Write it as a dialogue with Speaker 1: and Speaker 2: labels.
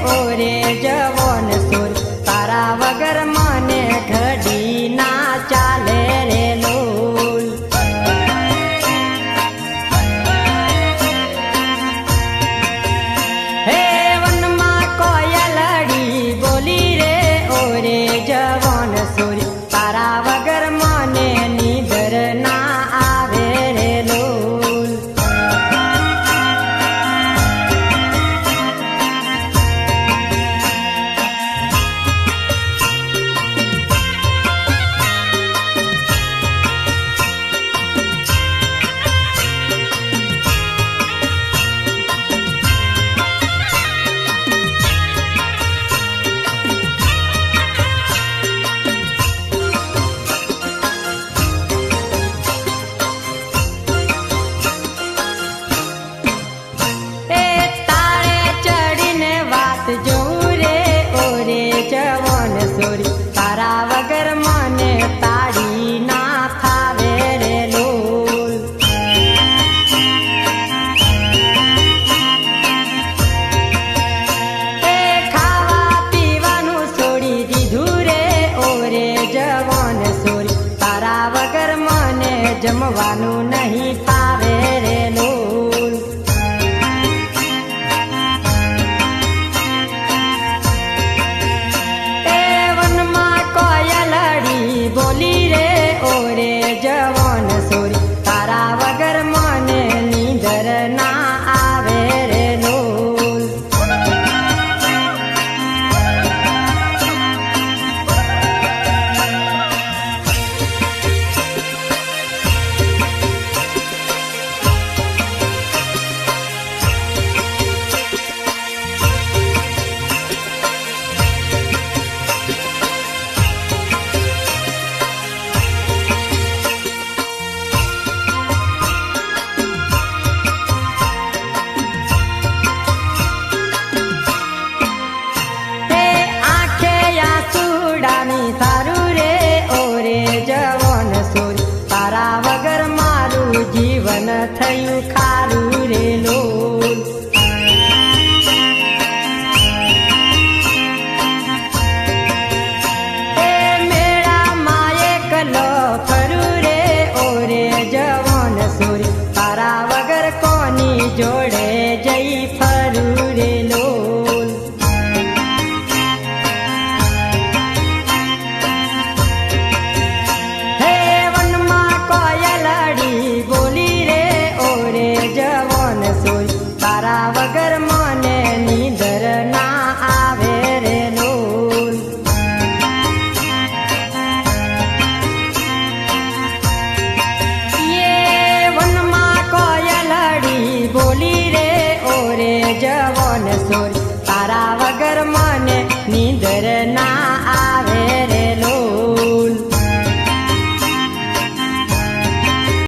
Speaker 1: ઓરે જવન સુર તારા વગર મને ઘડી ના ચાલે રે લોલ હે વનમાં કોયલડી બોલી રે ઓરે જવન સુર તારા વગર મને નીંદર ના આવે રે લોલ તારા વગર મને તાળી ના થાવે રે લોલ એ ખાવા પીવાનું છોડી દીધું રે ઓરે જવન સોરી તારા વગર મને જમવાનું નહીં